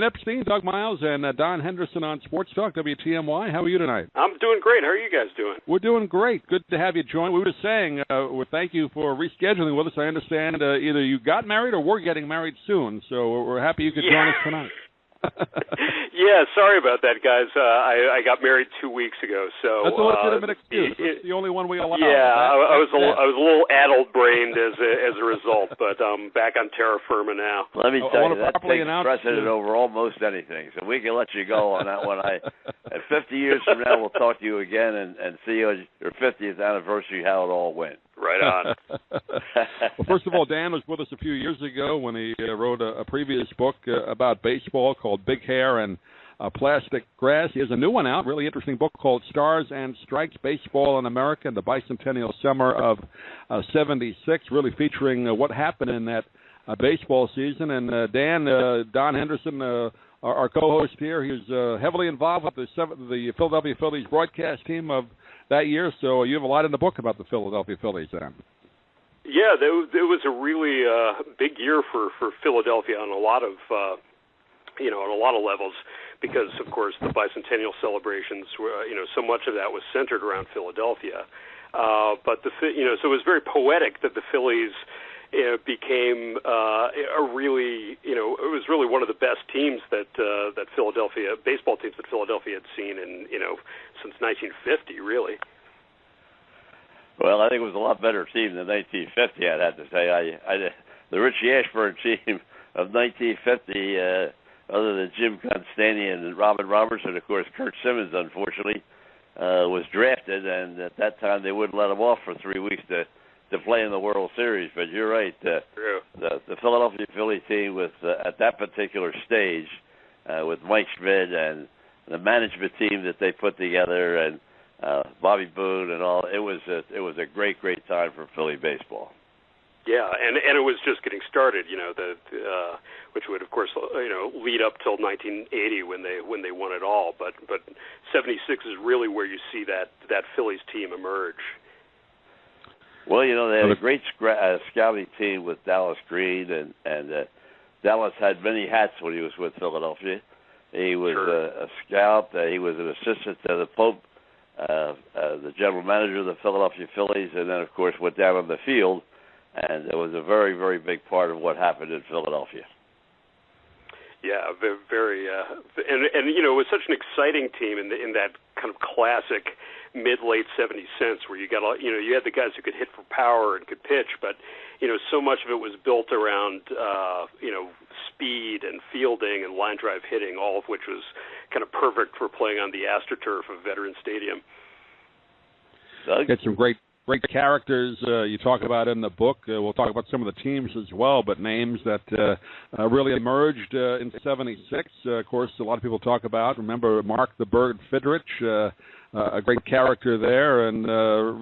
Epstein, Doug Miles, and Don Henderson on Sports Talk, WTMY. How are you tonight? I'm doing great. How are you guys doing? We're doing great. Good to have you join. We were just saying, thank you for rescheduling with us. I understand either you got married or we're getting married soon, so we're happy you could join us tonight. Yeah, sorry about that, guys. I got married 2 weeks ago, so that's a legitimate excuse. It's the only one we allow. Yeah, I was a little addle-brained as a result, but I'm back on terra firma now. Let me tell you, that takes precedent over almost anything. So we can let you go on that one. At 50 years from now, we'll talk to you again and see your 50th anniversary, how it all went. Right on. Well, first of all, Dan was with us a few years ago when he wrote a previous book about baseball called Big Hair and Plastic Grass. He has a new one out, really interesting book called Stars and Strikes, Baseball in America in the Bicentennial Summer of 76, really featuring what happened in that baseball season. And Don Henderson, our co-host here, he was heavily involved with the Philadelphia Phillies broadcast team of that year, so you have a lot in the book about the Philadelphia Phillies then. Yeah, it was a really big year for Philadelphia on a lot of levels, because of course the bicentennial celebrations were, so much of that was centered around Philadelphia. But so it was very poetic that the Phillies became a really, it was really one of the best teams that Philadelphia, baseball teams that Philadelphia had seen in, since 1950, really. Well, I think it was a lot better team than 1950, I'd have to say. The Richie Ashburn team of 1950, other than Jim Constantine and Robin Roberts, and of course Kurt Simmons, unfortunately, was drafted, and at that time they wouldn't let him off for 3 weeks to play in the World Series. But you're right, the Philadelphia Philly team with at that particular stage with Mike Schmidt and the management team that they put together and Bobby Boone and all, it was a great time for Philly baseball. Yeah, and it was just getting started, which would of course lead up till 1980 when they won it all. But 76 is really where you see that Phillies team emerge. Well, they had a great scouting team with Dallas Green, and Dallas had many hats when he was with Philadelphia. He was a scout. He was an assistant to the Pope, the general manager of the Philadelphia Phillies, and then, of course, went down on the field, and it was a very, very big part of what happened in Philadelphia. Yeah, very, and it was such an exciting team in that kind of classic mid-late 70s sense, where you got you had the guys who could hit for power and could pitch, but so much of it was built around speed and fielding and line drive hitting, all of which was kind of perfect for playing on the AstroTurf of Veterans Stadium. Get some great characters you talk about in the book. We'll talk about some of the teams as well, but names that really emerged in 76. Of course, a lot of people talk about. Remember Mark the Bird Fidrich, a great character there, and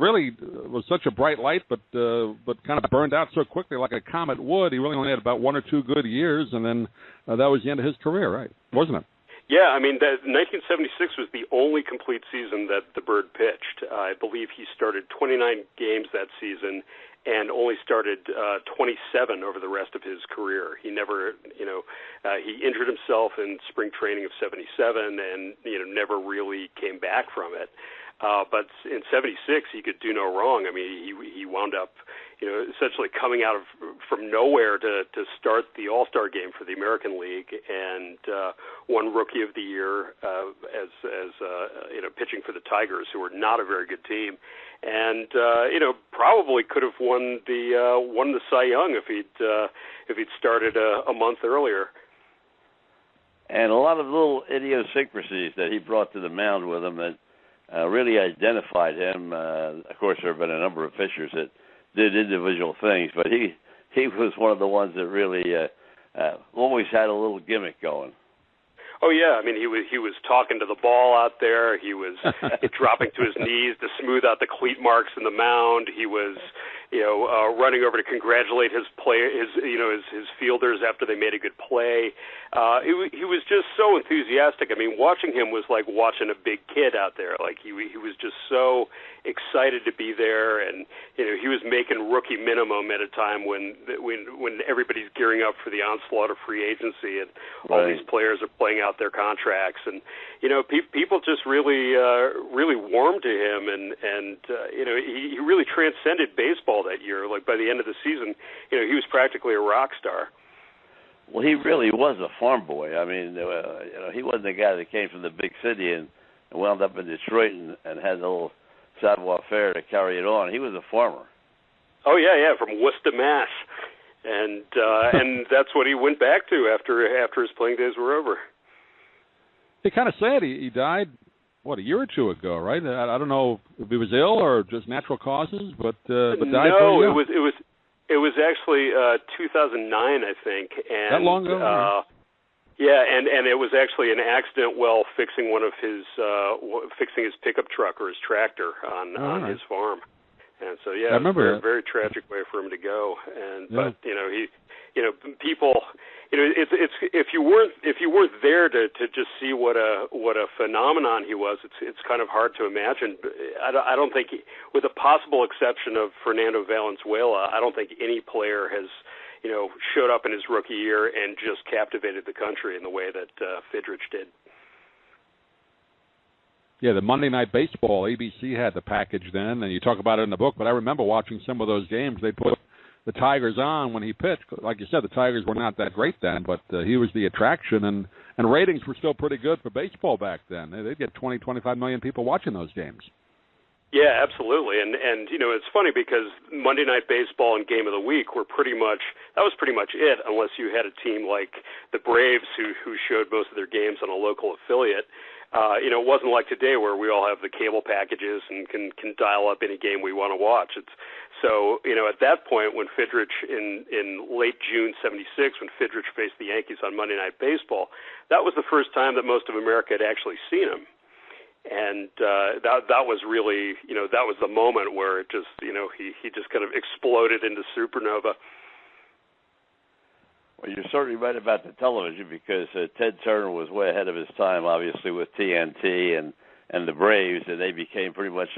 really was such a bright light, but kind of burned out so quickly like a comet would. He really only had about 1 or 2 good years, and then that was the end of his career, right? Wasn't it? Yeah, I mean, 1976 was the only complete season that the Bird pitched. I believe he started 29 games that season and only started 27 over the rest of his career. He never, he injured himself in spring training of 77 and, never really came back from it. But in 76, he could do no wrong. I mean, he wound up, essentially coming out from nowhere to start the All-Star game for the American League and won Rookie of the Year as pitching for the Tigers, who were not a very good team, and probably could have won the Cy Young if he'd started a month earlier. And a lot of little idiosyncrasies that he brought to the mound with him that really identified him. Of course, there have been a number of pitchers that did individual things, but he was one of the ones that really always had a little gimmick going. Oh yeah, I mean he was talking to the ball out there. He was dropping to his knees to smooth out the cleat marks in the mound. He was running over to congratulate his fielders after they made a good play. He was just so enthusiastic. I mean, watching him was like watching a big kid out there. Like he was just so excited to be there, and he was making rookie minimum at a time when everybody's gearing up for the onslaught of free agency, and all these players are playing out their contracts, and people just really warmed to him, and he really transcended baseball that year. Like by the end of the season, he was practically a rock star. Well, he really was a farm boy. I mean, he wasn't the guy that came from the big city and wound up in Detroit and had a little savoir-faire to carry it on. He was a farmer. Oh yeah, from Worcester, Mass, and that's what he went back to after his playing days were over. It's kind of sad. He died a year or two ago, right? I don't know if he was ill or just natural causes, but died. No, it was actually 2009, I think. And, that long ago? Yeah, and it was actually an accident while fixing fixing his pickup truck or his tractor on his farm. And so I remember it was a very tragic way for him to go. And but people, it's if you weren't there to just see what a phenomenon he was, it's kind of hard to imagine. I don't think, with the possible exception of Fernando Valenzuela, I don't think any player has showed up in his rookie year and just captivated the country in the way that Fidrych did. Yeah, the Monday Night Baseball, ABC had the package then, and you talk about it in the book, but I remember watching some of those games. They put the Tigers on when he pitched. Like you said, the Tigers were not that great then, but he was the attraction, and ratings were still pretty good for baseball back then. They'd get 20, 25 million people watching those games. Yeah, absolutely, and it's funny because Monday Night Baseball and Game of the Week were pretty much it, unless you had a team like the Braves who showed most of their games on a local affiliate. It wasn't like today where we all have the cable packages and can dial up any game we want to watch. So at that point when Fidrych in late June '76, when Fidrych faced the Yankees on Monday Night Baseball, that was the first time that most of America had actually seen him. And that was really, that was the moment where it just, he just kind of exploded into supernova. Well, you're certainly right about the television because Ted Turner was way ahead of his time, obviously, with TNT and the Braves, and they became pretty much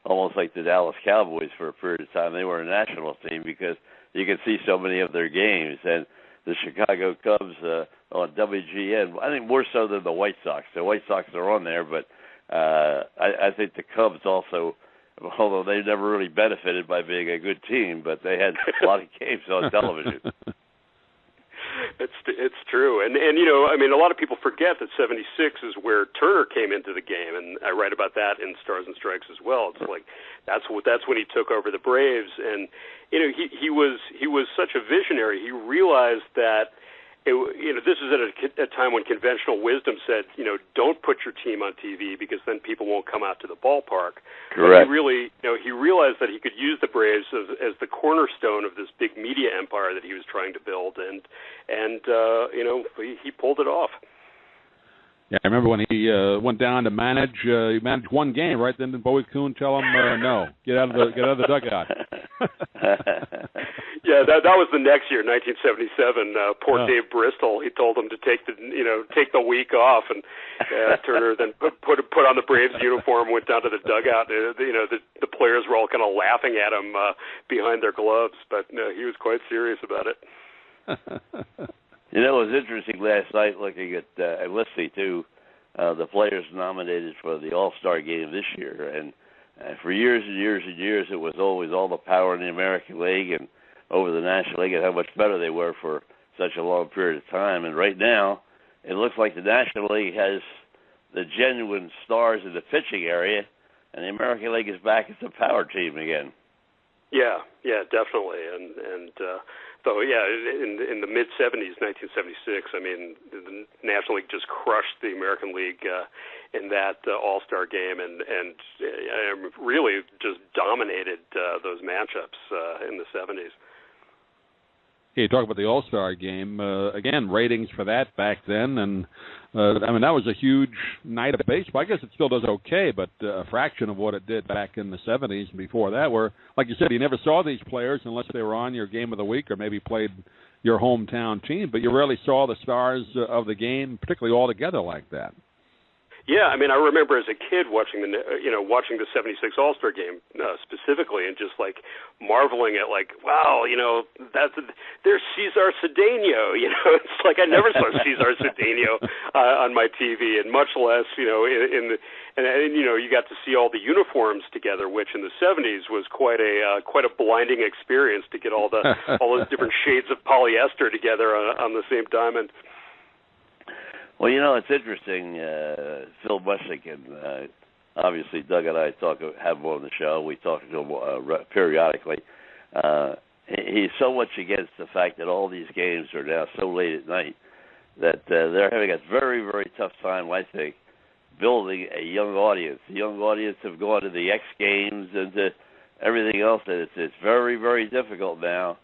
almost like the Dallas Cowboys for a period of time. They were a national team because you could see so many of their games. And the Chicago Cubs on WGN, I think more so than the White Sox. The White Sox are on there, but I think the Cubs also, although they never really benefited by being a good team, but they had a lot of games on television. It's true, and a lot of people forget that '76 is where Turner came into the game, and I write about that in Stars and Strikes as well. It's like that's when he took over the Braves, and he was such a visionary. He realized that. This is at a time when conventional wisdom said, don't put your team on TV because then people won't come out to the ballpark. Correct. But he realized that he could use the Braves as the cornerstone of this big media empire that he was trying to build, and he pulled it off. Yeah, I remember when he went down to manage. He managed one game, right? Then did Bowie Kuhn tell him, "No, get out of the dugout." Yeah, that was the next year, 1977. Poor Dave Bristol. He told him to take the week off, and Turner then put on the Braves uniform, went down to the dugout. The players were all kind of laughing at him behind their gloves, but he was quite serious about it. It was interesting last night looking at and listening to the players nominated for the All-Star game this year. And for years and years and years, it was always all the power in the American League and over the National League and how much better they were for such a long period of time. And right now, it looks like the National League has the genuine stars in the pitching area, and the American League is back as a power team again. Yeah, definitely. And so, in the mid-'70s, 1976, the National League just crushed the American League in that All-Star game and really just dominated those matchups in the '70s. Yeah, you talk about the All-Star game. Again, ratings for that back then, and I mean, that was a huge night of baseball. I guess it still does okay, but a fraction of what it did back in the 70s and before that, where, like you said, you never saw these players unless they were on your game of the week or maybe played your hometown team, but you rarely saw the stars of the game, particularly all together like that. Yeah, I mean, I remember as a kid watching the 76 All-Star game specifically, and just like marveling at like, wow, there's Cesar Cedeno. It's like I never saw Cesar Cedeno on my TV, and much less, you got to see all the uniforms together, which in the 70s was quite a blinding experience to get all those different shades of polyester together on the same diamond. Well, it's interesting. Phil Mushnick and obviously Doug and I have him on the show. We talk to him periodically. He's so much against the fact that all these games are now so late at night that they're having a very, very tough time, I think, building a young audience. The young audience have gone to the X Games and to everything else, and it's very, very difficult now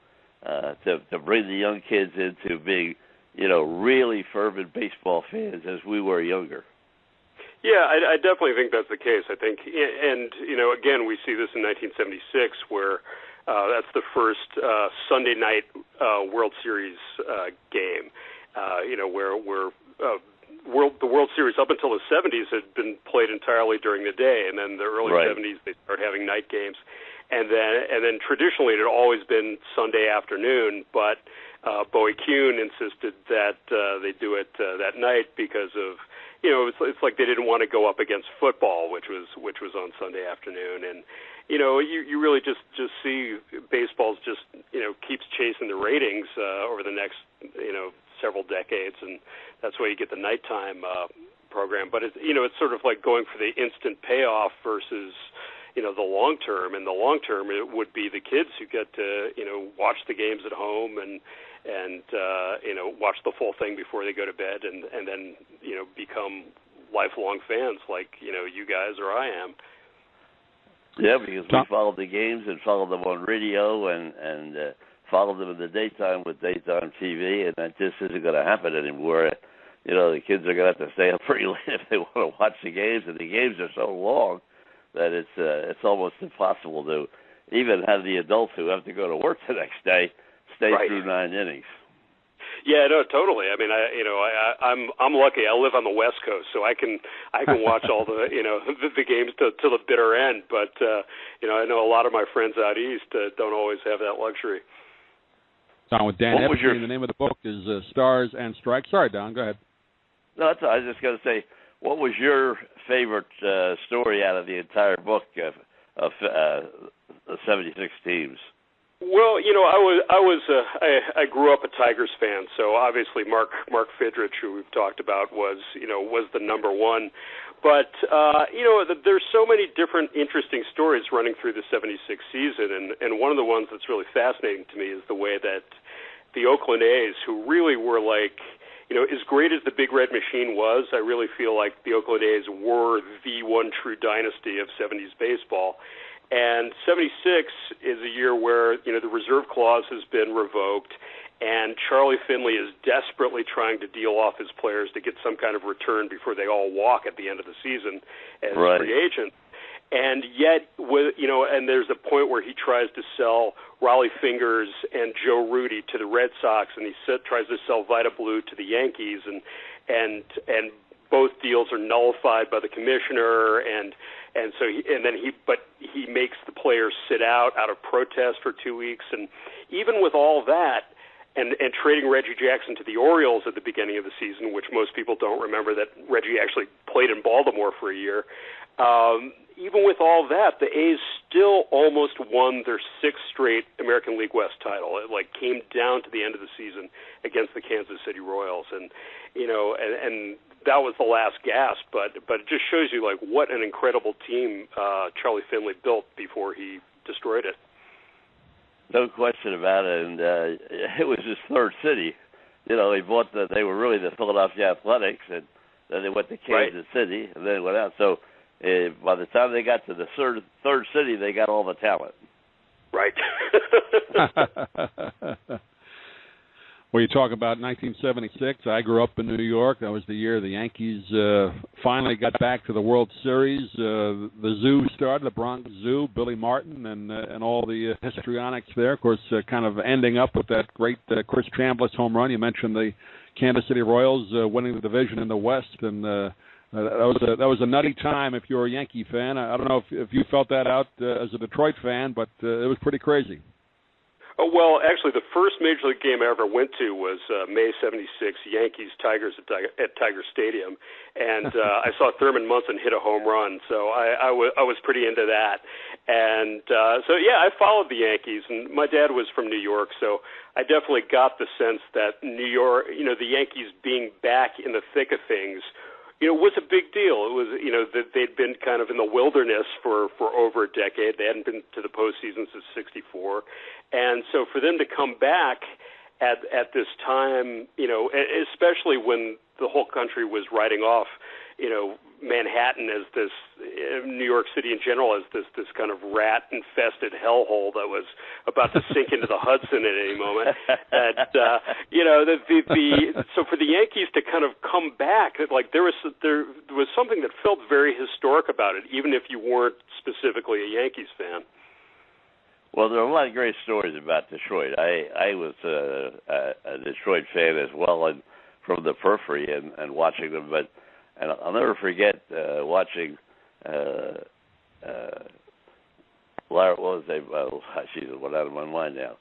to bring the young kids into being really fervent baseball fans as we were younger. Yeah, I definitely think that's the case. I think, and again, we see this in 1976 where that's the first Sunday night World Series game. Where the World Series up until the 70s had been played entirely during the day, and then the early 70s they started having night games, and then traditionally it had always been Sunday afternoon, but Bowie Kuhn insisted that they do it that night because of it's like they didn't want to go up against football, which was on Sunday afternoon, and you really just see baseball's just keeps chasing the ratings over the next several decades, and that's why you get the nighttime program. But it's sort of like going for the instant payoff versus the long term. In the long term, it would be the kids who get to watch the games at home and watch the full thing before they go to bed, and then become lifelong fans like you guys or I am. Yeah, because we followed the games and followed them on radio and followed them in the daytime with daytime TV, and that just isn't going to happen anymore. The kids are going to have to stay up pretty late if they want to watch the games, and the games are so long that it's almost impossible to even have the adults who have to go to work the next day stay through 9 innings. Yeah, no, totally. I mean, I'm lucky. I live on the West Coast, so I can watch all the the games to the bitter end. But I know a lot of my friends out east don't always have that luxury. Don with Dan Epstein. The name of the book is Stars and Strikes. Sorry, Don, go ahead. No, that's all. I was just going to say, what was your favorite story out of the entire book of the 76 teams? Well, I grew up a Tigers fan, so obviously Mark Fidrich, who we've talked about, was the number one. But there's so many different interesting stories running through the 76 season, and one of the ones that's really fascinating to me is the way that the Oakland A's, who really were like, as great as the Big Red Machine was, I really feel like the Oakland A's were the one true dynasty of 70s baseball. And 76 is a year where, the reserve clause has been revoked, and Charlie Finley is desperately trying to deal off his players to get some kind of return before they all walk at the end of the season as free agents. And yet, and there's a point where he tries to sell Raleigh Fingers and Joe Rudy to the Red Sox, and he tries to sell Vita Blue to the Yankees, and both deals are nullified by the commissioner, and so he makes the players sit out of protest for 2 weeks, and even with all that, and trading Reggie Jackson to the Orioles at the beginning of the season, which most people don't remember that Reggie actually played in Baltimore for a year. Even with all that, the A's still almost won their 6th straight American League West title. It came down to the end of the season against the Kansas City Royals, and that was the last gasp. But it just shows you what an incredible team Charlie Finley built before he destroyed it. No question about it, and it was his third city. They were really the Philadelphia Athletics, and then they went to Kansas City, and then went out. So by the time they got to the third city, they got all the talent. Right. Well, you talk about 1976. I grew up in New York. That was the year the Yankees finally got back to the World Series. The Zoo started, the Bronx Zoo, Billy Martin, and all the histrionics there. Of course, kind of ending up with that great Chris Chambliss home run. You mentioned the Kansas City Royals winning the division in the West, and that was a nutty time if you're a Yankee fan. I don't know if you felt that out as a Detroit fan, but it was pretty crazy. Oh, well, actually, the first Major League game I ever went to was May '76, Yankees-Tigers at Tiger Stadium, and I saw Thurman Munson hit a home run, so I was pretty into that. And so, yeah, I followed the Yankees, and my dad was from New York, so I definitely got the sense that New York, the Yankees being back in the thick of things, was a big deal. It was, that they'd been kind of in the wilderness for over a decade. They hadn't been to the postseason since '64. And so for them to come back at this time, especially when the whole country was writing off, Manhattan as this, New York City in general as this kind of rat-infested hellhole that was about to sink into the Hudson at any moment. And, so for the Yankees to kind of come back, like there was something that felt very historic about it, even if you weren't specifically a Yankees fan. Well, there are a lot of great stories about Detroit. I was a Detroit fan as well, and from the periphery and watching them. And I'll never forget watching Larry. What was his name? She's went out of my mind now.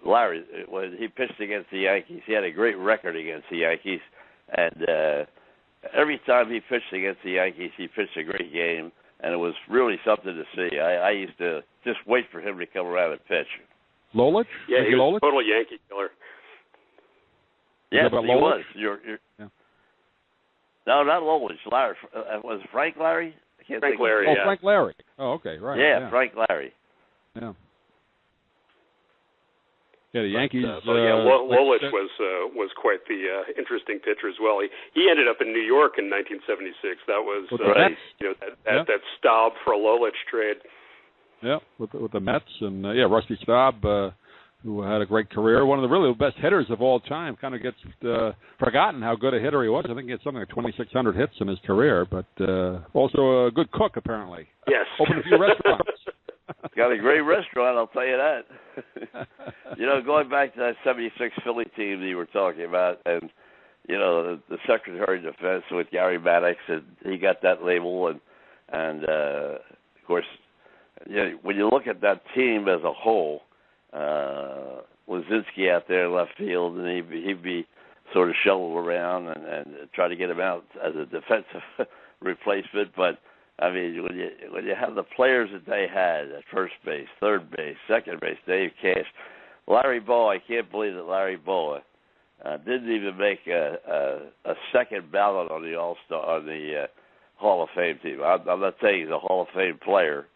Larry, when he pitched against the Yankees, he had a great record against the Yankees, and every time he pitched against the Yankees, he pitched a great game. And it was really something to see. I used to just wait for him to come around and pitch. Lolich? Yeah, he was a total Yankee killer. Yes, he was. Yeah. No, not Lolich. Larry. Was it Frank Larry? I can't Frank think Larry, Oh, yeah. Frank Larry. Oh, okay, right. Yeah, Frank Larry. Yeah. Yeah, the Yankees. Lolich was quite the interesting pitcher as well. He ended up in New York in 1976. That was that Staub for a Lolich trade. Yeah, with the Mets and Rusty Staub, who had a great career. One of the really best hitters of all time. Kind of gets forgotten how good a hitter he was. I think he had something like 2,600 hits in his career, but also a good cook apparently. Yes, opened a few restaurants. Got a great restaurant, I'll tell you that. Going back to that '76 Philly team that you were talking about, and the Secretary of Defense with Gary Maddox, and he got that label, and of course, when you look at that team as a whole, Lazinski out there in left field, and he'd be sort of shoveled around and try to get him out as a defensive replacement, but. I mean, when you have the players that they had at first base, third base, second base, Dave Cash, Larry Bowa, I can't believe that Larry Bowa didn't even make a second ballot on the All-Star, on the Hall of Fame team. I'm not saying he's a Hall of Fame player,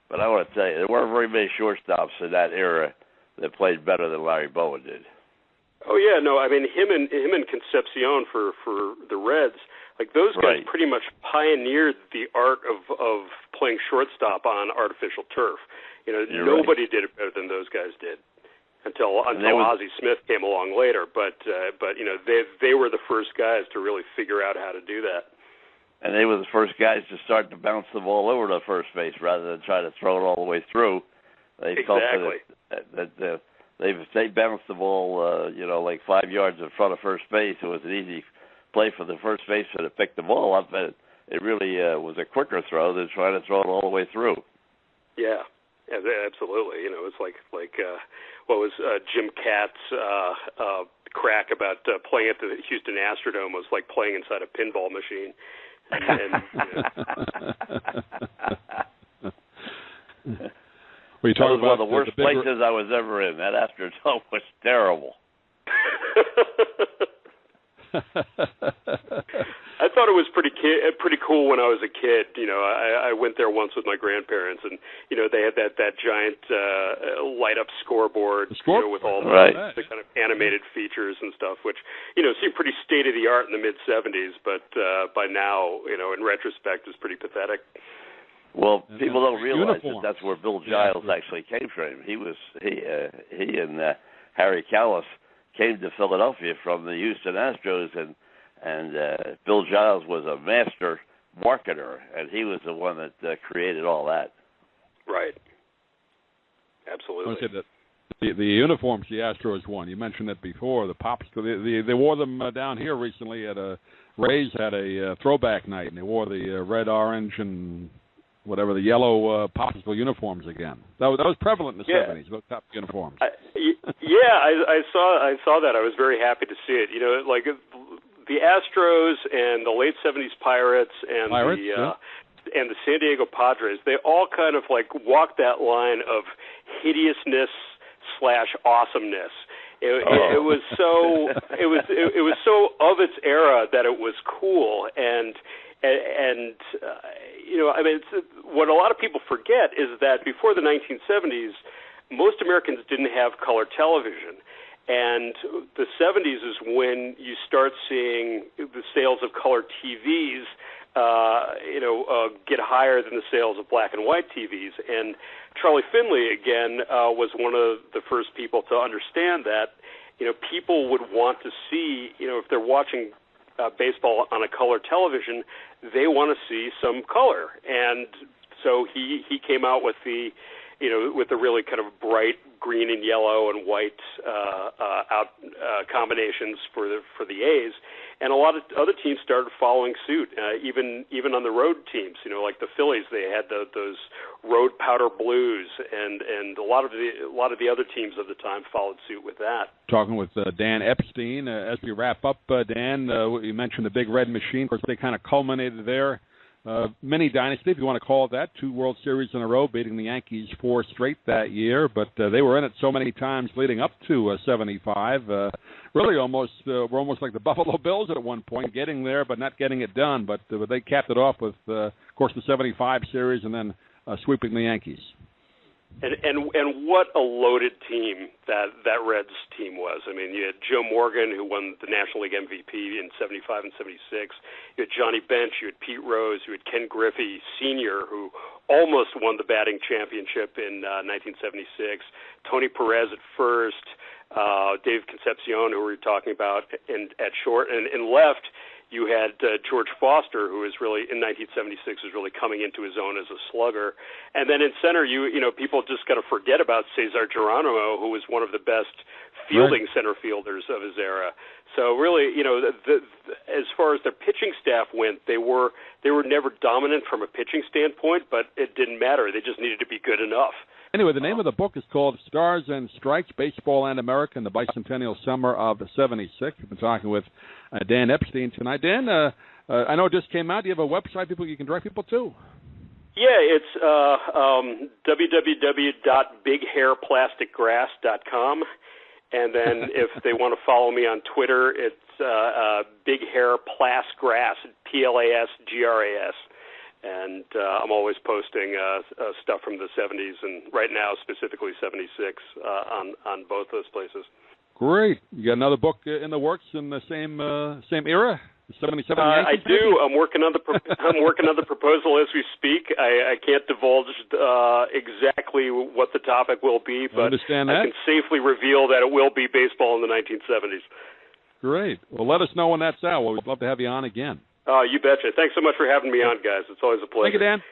but I want to tell you, there weren't very many shortstops in that era that played better than Larry Bowa did. Oh yeah, no, I mean him and Concepcion for the Reds. Like those guys pretty much pioneered the art of playing shortstop on artificial turf. Nobody did it better than those guys did until Ozzie Smith came along later. But they were the first guys to really figure out how to do that. And they were the first guys to start to bounce the ball over to first base rather than try to throw it all the way through. Exactly. That they bounced the ball, like 5 yards in front of first base. It was an easy play for the first baseman to pick the ball up, but it really was a quicker throw than trying to throw it all the way through. Yeah, absolutely. It's like what was Jim Katz's crack about playing at the Houston Astrodome was like playing inside a pinball machine. Well, that was one of the worst places I was ever in. That Astrodome was terrible. I thought it was pretty cool when I was a kid. I went there once with my grandparents, and they had that giant light up scoreboard, with all the kind of animated features and stuff, which seemed pretty state of the art in the mid '70s, but by now, in retrospect, is pretty pathetic. Well, people don't realize that that's where Bill Giles actually came from. He and Harry Callis came to Philadelphia from the Houston Astros, and Bill Giles was a master marketer, and he was the one that created all that. Right. Absolutely. The uniforms the Astros won. You mentioned it before. The Pops. They wore them down here recently at a Rays had a throwback night, and they wore the red, orange, and whatever the yellow Popsicle uniforms again. That was prevalent in the 70s. Those top uniforms. I saw that. I was very happy to see it. You know, like the Astros and the late 70s Pirates and and the San Diego Padres, they all kind of like walked that line of hideousness / awesomeness. It was so of its era that it was cool, and you know, I mean, what a lot of people forget is that before the 1970s, most Americans didn't have color television. And the 70s is when you start seeing the sales of color TVs get higher than the sales of black and white TVs. And Charlie Finley, again, was one of the first people to understand that, you know, people would want to see, you know, if they're watching baseball on a color television, they want to see some color. And so he came out with the really kind of bright green and yellow and white combinations for the A's, and a lot of other teams started following suit. Even on the road teams, you know, like the Phillies, they had those road powder blues, and a lot of the other teams of the time followed suit with that. Talking with Dan Epstein as we wrap up, Dan, you mentioned the Big Red Machine. Of course, they kind of culminated there. Mini dynasty, if you want to call it that, 2 World Series in a row, beating the Yankees 4 straight that year. But they were in it so many times leading up to 75. Really, we're almost like the Buffalo Bills at one point, getting there but not getting it done. But they capped it off with, of course, the 75 series and then sweeping the Yankees. And what a loaded team that Reds team was. I mean, you had Joe Morgan, who won the National League MVP in 75 and 76. You had Johnny Bench, you had Pete Rose, you had Ken Griffey Sr., who almost won the batting championship in 1976. Tony Perez at first, Dave Concepcion, who we were talking about, at short, and in left, you had George Foster, who was really, in 1976, was really coming into his own as a slugger. And then in center, you know, people just got to forget about Cesar Geronimo, who was one of the best fielding center fielders of his era. So really, you know, as far as their pitching staff went, they were never dominant from a pitching standpoint, but it didn't matter. They just needed to be good enough. Anyway, the name of the book is called Stars and Strikes, Baseball and America in the Bicentennial Summer of 76. We've been talking with Dan Epstein tonight. Dan, I know it just came out. Do you have a website you can direct people to? Yeah, it's www.bighairplasticgrass.com. And then if they want to follow me on Twitter, it's Big Hair Plasgrass, PLASGRAS. And I'm always posting stuff from the 70s and right now specifically 76 on both those places. Great. You got another book in the works in the same era? 77 Yankees? I do. I'm working on the proposal as we speak. I can't divulge exactly what the topic will be, but I can safely reveal that it will be baseball in the 1970s. Great. Well, let us know when that's out. We'd love to have you on again. You betcha. Thanks so much for having me on, guys. It's always a pleasure. Thank you, Dan.